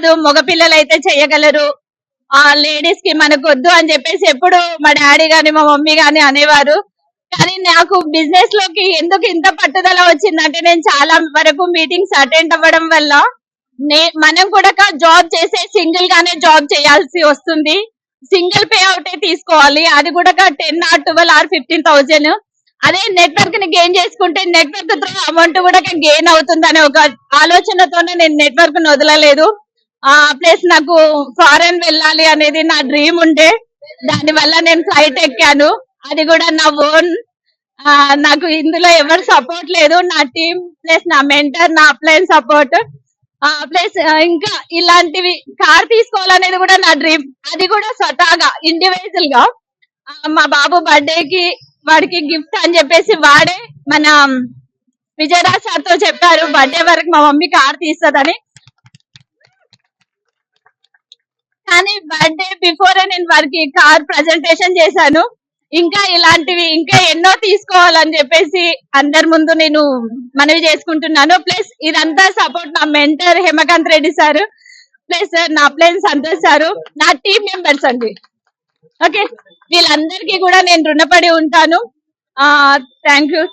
కాదు, మగ పిల్లలు అయితే చేయగలరు, ఆ లేడీస్ కి మనకు వద్దు అని చెప్పేసి ఎప్పుడు మా డాడీ గాని మా మమ్మీ గాని అనేవారు. కానీ నాకు బిజినెస్ లోకి ఎందుకు ఇంత పట్టుదల వచ్చిందంటే నేను చాలా వరకు మీటింగ్స్ అటెండ్ అవ్వడం వల్ల మనం కూడా జాబ్ చేసే సింగిల్ గానే జాబ్ చేయాల్సి వస్తుంది. సింగిల్ పే అవుటే తీసుకోవాలి, అది కూడా 10 ఆర్ 12 ఆర్ 15,000. అదే నెట్వర్క్ ని గెయిన్ చేసుకుంటే నెట్వర్క్ త్రూ అమౌంట్ కూడా గెయిన్ అవుతుంది అనే ఒక ఆలోచనతోనే నేను నెట్వర్క్ ను వదలలేదు. ప్లస్ నాకు ఫారెన్ వెళ్ళాలి అనేది నా డ్రీమ్ ఉండే, దాని వల్ల నేను ఫ్లైట్ ఎక్కాను. అది కూడా నా ఓన్. నాకు ఇందులో ఎవరు సపోర్ట్ లేదు, నా టీం ప్లస్ నా మెంటర్, నా అప్లైన్ సపోర్ట్. ప్లస్ ఇంకా ఇలాంటివి కార్ తీసుకోవాలనేది కూడా నా డ్రీమ్, అది కూడా స్వతహాగా ఇండివిజువల్ గా. మా బాబు బర్త్డేకి వాడికి గిఫ్ట్ అని చెప్పేసి వాడే మన విజయరాజ్ సార్ తో చెప్పారు బర్త్డే వరకు మా మమ్మీ కార్ తీస్తుందని. కానీ బర్త్డే బిఫోర్ నేను వారికి కార్ ప్రజెంటేషన్ చేశాను. ఇంకా ఇలాంటివి ఇంకా ఎన్నో తీసుకోవాలని చెప్పేసి అందరి ముందు నేను మనవి చేసుకుంటున్నాను. ప్లస్ ఇదంతా సపోర్ట్ నా mentor Hemakanth Reddy sir, plus నా ప్లేన్ సంతోష్ సారు, నా టీం మెంబర్స్ అండి. ఓకే, వీళ్ళందరికీ కూడా నేను రుణపడి ఉంటాను. Thank you.